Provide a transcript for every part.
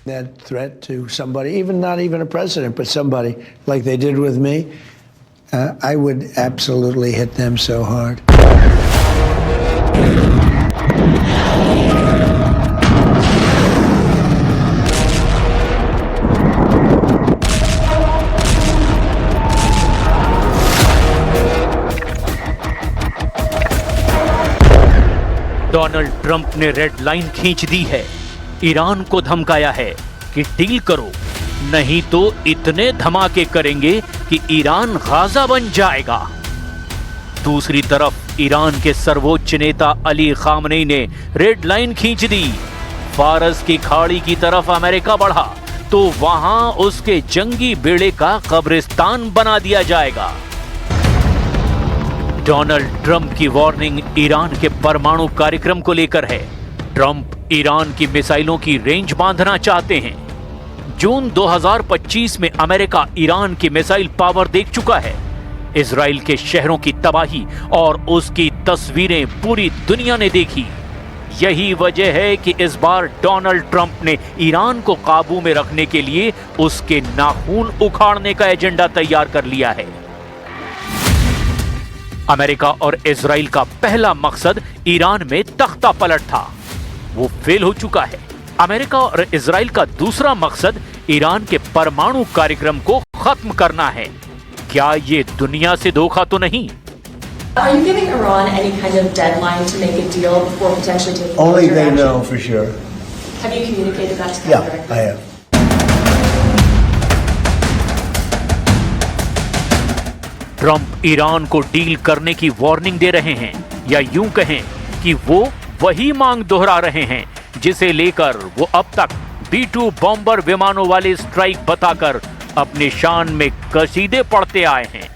That threat to somebody, even not even a president, but somebody like they did with me, I would absolutely hit them so hard. Donald Trump ने red line खींच दी है। Iran को धमकाया है कि deal करो, नहीं तो इतने धमाके करेंगे कि ईरान गाजा बन जाएगा। दूसरी तरफ ईरान के सर्वोच्च नेता अली खामनेई ने रेड लाइन खींच दी। फारस की खाड़ी की तरफ अमेरिका बढ़ा तो वहां उसके जंगी बेड़े का कब्रिस्तान बना दिया जाएगा। डोनाल्ड ट्रंप की वार्निंग ईरान के परमाणु कार्यक्रम को लेकर है। ट्रंप ईरान की मिसाइलों की रेंज बांधना चाहते हैं। जून 2025 में अमेरिका ईरान की मिसाइल पावर देख चुका है। इजराइल के शहरों की तबाही और उसकी तस्वीरें पूरी दुनिया ने देखी। यही वजह है कि इस बार डोनाल्ड ट्रंप ने ईरान को काबू में रखने के लिए उसके नाखून उखाड़ने का एजेंडा तैयार कर लिया है। अमेरिका और इजराइल का पहला मकसद ईरान में तख्ता पलट था, वो फेल हो चुका है। अमेरिका और इजराइल का दूसरा मकसद ईरान के परमाणु कार्यक्रम को खत्म करना है। क्या ये दुनिया से धोखा तो नहीं? Are you giving Iran any kind of deadline to make a deal before potentially taking Only they action? know for sure. Have you communicated that to them Yeah, directly? I have. Trump Iran को deal करने की warning दे रहे हैं, या यूं कहें कि वो वही मांग दोहरा रहे हैं जिसे लेकर वो अब तक B-2 बॉम्बर विमानों वाले स्ट्राइक बताकर अपने शान में कसीदे पढ़ते आए हैं।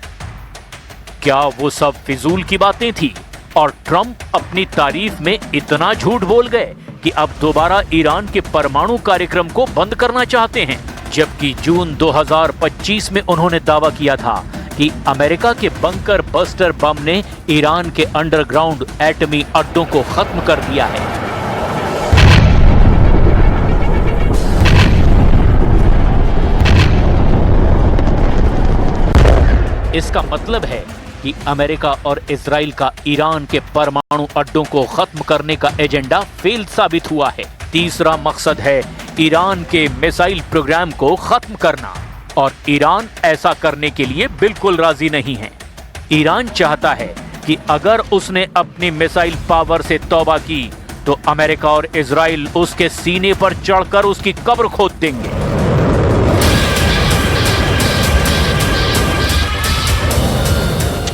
क्या वो सब फिजूल की बातें थी और ट्रंप अपनी तारीफ में इतना झूठ बोल गए कि अब दोबारा ईरान के परमाणु कार्यक्रम को बंद करना चाहते हैं? जबकि जून 2025 में उन्होंने दावा किया था कि अमेरिका के बंकर बस्टर बम ने ईरान के अंडरग्राउंड एटमी अड्डों को खत्म कर दिया है। इसका मतलब है कि अमेरिका और इजराइल का ईरान के परमाणु अड्डों को खत्म करने का एजेंडा फेल साबित हुआ है। तीसरा मकसद है ईरान के मिसाइल प्रोग्राम को खत्म करना, और ईरान ऐसा करने के लिए बिल्कुल राजी नहीं है। ईरान चाहता है कि अगर उसने अपनी मिसाइल पावर से तौबा की तो अमेरिका और इजराइल उसके सीने पर चढ़कर उसकी कब्र खोद देंगे।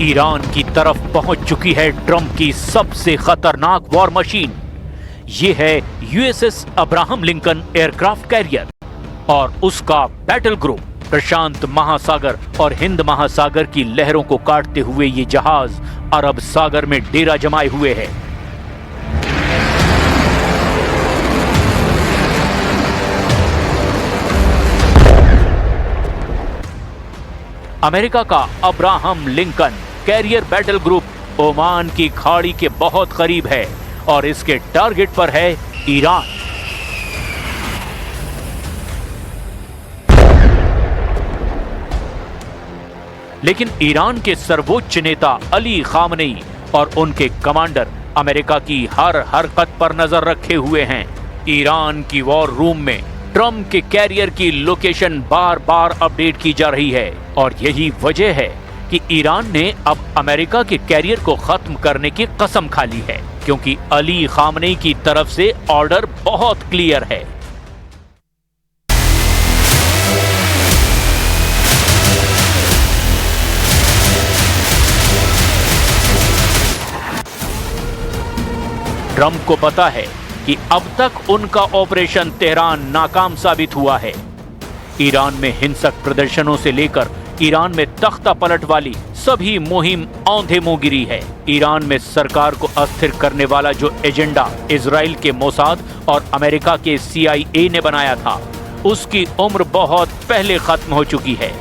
ईरान की तरफ पहुंच चुकी है ट्रंप की सबसे खतरनाक वॉर मशीन। ये है USS Abraham Lincoln aircraft carrier और उसका बैटल ग्रुप। प्रशांत महासागर और हिंद महासागर की लहरों को काटते हुए ये जहाज अरब सागर में डेरा जमाए हुए है। अमेरिका का Abraham Lincoln carrier battle group Oman की खाड़ी के बहुत करीब है और इसके टारगेट पर है ईरान। लेकिन ईरान के सर्वोच्च नेता अली खामनेई और उनके कमांडर अमेरिका की हर हरकत पर नजर रखे हुए हैं। ईरान की वॉर रूम में ट्रंप के कैरियर की लोकेशन बार बार अपडेट की जा रही है और यही वजह है कि ईरान ने अब अमेरिका के कैरियर को खत्म करने की कसम खा ली है, क्योंकि अली खामनेई की तरफ से ऑर्डर बहुत क्लियर है। ट्रंप को पता है कि अब तक उनका ऑपरेशन तेहरान नाकाम साबित हुआ है। ईरान में हिंसक प्रदर्शनों से लेकर ईरान में तख्ता पलट वाली सभी मुहिम औंधे मुंह गिरी है। ईरान में सरकार को अस्थिर करने वाला जो एजेंडा इजराइल के मोसाद और अमेरिका के CIA ने बनाया था, उसकी उम्र बहुत पहले खत्म हो चुकी है।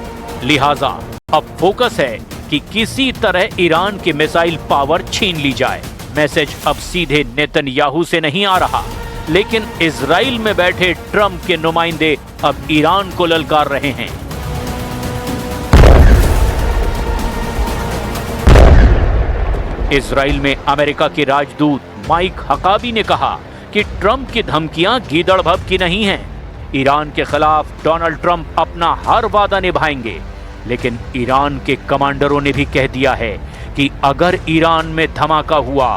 लिहाजा अब फोकस है कि किसी तरह ईरान के मिसाइल पावर छीन ली जाए। मैसेज अब सीधे नेतन्याहू से नहीं आ रहा, लेकिन इजराइल में बैठे ट्रंप के नुमाइंदे अब ईरान को ललकार रहे हैं। इजराइल में अमेरिका के राजदूत माइक हकाबी ने कहा कि ट्रंप की धमकियां गीदड़ भब की नहीं हैं। ईरान के खिलाफ डोनाल्ड ट्रंप अपना हर वादा निभाएंगे, लेकिन ईरान के कमांडरों ने भी कह दिया है कि अगर ईरान में धमाका हुआ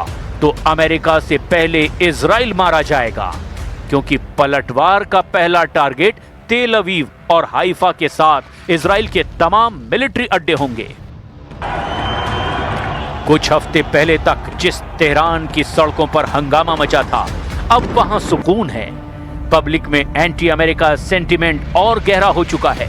तो अमेरिका से पहले इजराइल मारा जाएगा, क्योंकि पलटवार का पहला टारगेट तेल अवीव और हाइफा के साथ इजराइल के तमाम मिलिट्री अड्डे होंगे। कुछ हफ्ते पहले तक जिस तेहरान की सड़कों पर हंगामा मचा था, अब वहां सुकून है। पब्लिक में एंटी अमेरिका सेंटिमेंट और गहरा हो चुका है।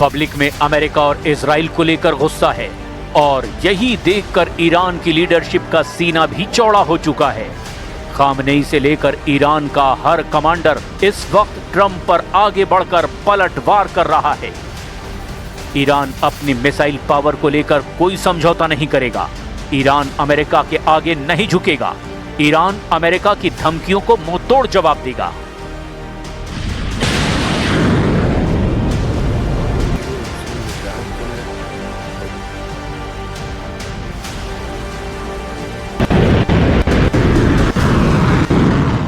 पब्लिक में अमेरिका और इजराइल को लेकर गुस्सा है, और यही देखकर ईरान की लीडरशिप का सीना भी चौड़ा हो चुका है। खामनेई से लेकर ईरान का हर कमांडर इस वक्त ट्रंप पर आगे बढ़कर पलटवार कर रहा है। ईरान अपनी मिसाइल पावर को लेकर कोई समझौता नहीं करेगा। ईरान अमेरिका के आगे नहीं झुकेगा। ईरान अमेरिका की धमकियों को मुंहतोड़ जवाब देगा।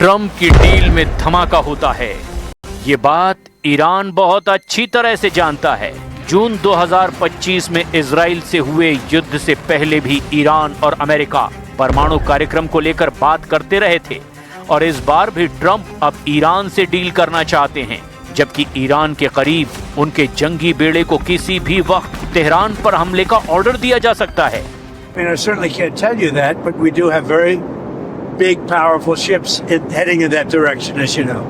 ट्रंप की डील में धमाका होता है, ये बात ईरान बहुत अच्छी तरह से जानता है। जून 2025 में इजराइल से हुए युद्ध से पहले भी ईरान और अमेरिका परमाणु कार्यक्रम को लेकर बात करते रहे थे, और इस बार भी ट्रंप अब ईरान से डील करना चाहते हैं, जबकि ईरान के करीब उनके जंगी बेड़े को किसी भी वक्त तेहरान पर हमले का ऑर्डर दिया जा सकता है। I certainly can't tell you that, but we do have very big, powerful ships heading in that direction, as you know.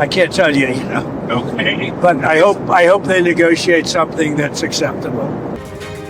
I can't tell you, you know. Okay. But I hope they negotiate something that's acceptable.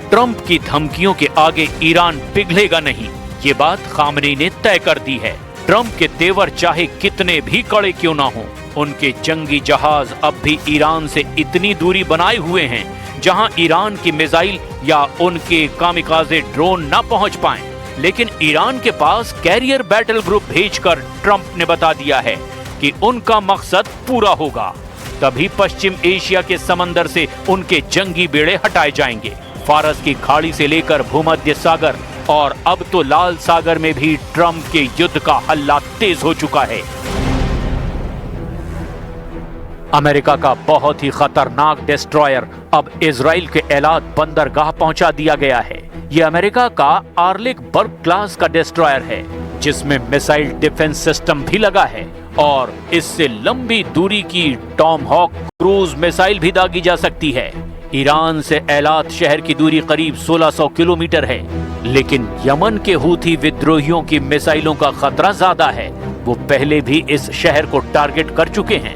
Trump की धमकियों के आगे Iran पिघलेगा नहीं, ये बात Khamenei ने तय कर दी है। ट्रंप के तेवर चाहे कितने भी कड़े क्यों ना हो, उनके जंगी जहाज अब भी ईरान से इतनी दूरी बनाए हुए हैं जहां ईरान की मिसाइल या उनके कामिकाज़े ड्रोन ना पहुंच पाएं। लेकिन ईरान के पास कैरियर बैटल ग्रुप भेजकर ट्रंप ने बता दिया है कि उनका मकसद पूरा होगा। तभी पश्चिम एशिया के समंदर से उनके जंगी बेड़े हटाए जाएंगे। फारस की खाड़ी से लेकर भूमध्य सागर और अब तो लाल सागर में भी ट्रंप के युद्ध का हल्ला तेज हो चुका है। अमेरिका का बहुत ही खतरनाक डिस्ट्रॉयर अब इजराइल के एलात बंदरगाह पहुंचा दिया गया है। ये अमेरिका का आर्लिक बर्ग क्लास का डिस्ट्रॉयर है, जिसमें मिसाइल डिफेंस सिस्टम भी लगा है, और इससे लंबी दूरी की टॉमहॉक क्रूज मिसाइल भी दागी जा सकती है। ईरान से एलात शहर की दूरी करीब 1600 किलोमीटर है, लेकिन यमन के हूथी विद्रोहियों की मिसाइलों का खतरा ज्यादा है। वो पहले भी इस शहर को टारगेट कर चुके हैं।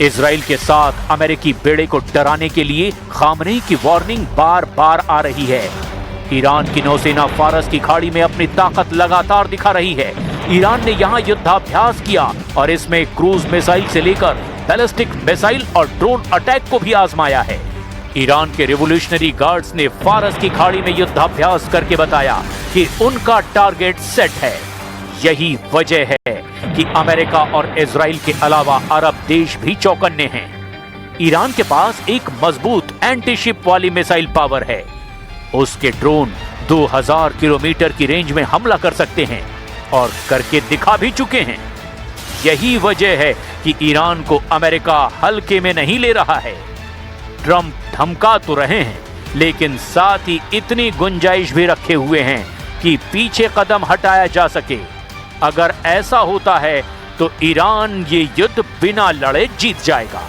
इजराइल के साथ अमेरिकी बेड़े को डराने के लिए खामनेई की वार्निंग बार बार आ रही है। ईरान की नौसेना फारस की खाड़ी में अपनी ताकत लगातार दिखा रही है। ईरान ने यहां युद्धाभ्यास किया और इसमें क्रूज मिसाइल से लेकर बैलिस्टिक मिसाइल और ड्रोन अटैक को भी आजमाया है। ईरान के रिवोल्यूशनरी गार्ड्स ने फारस की खाड़ी में युद्धाभ्यास करके बताया कि उनका टारगेट सेट है। यही वजह है कि अमेरिका और इजराइल के अलावा अरब देश भी चौकन्ने हैं। ईरान के पास एक मजबूत एंटी शिप वाली मिसाइल पावर है। उसके ड्रोन 2000 किलोमीटर की रेंज में हमला कर सकते हैं और करके दिखा भी चुके हैं। यही वजह है कि ईरान को अमेरिका हल्के में नहीं ले रहा है। ट्रंप धमका तो रहे हैं, लेकिन साथ ही इतनी गुंजाइश भी रखे हुए हैं कि पीछे कदम हटाया जा सके। अगर ऐसा होता है तो ईरान ये युद्ध बिना लड़े जीत जाएगा।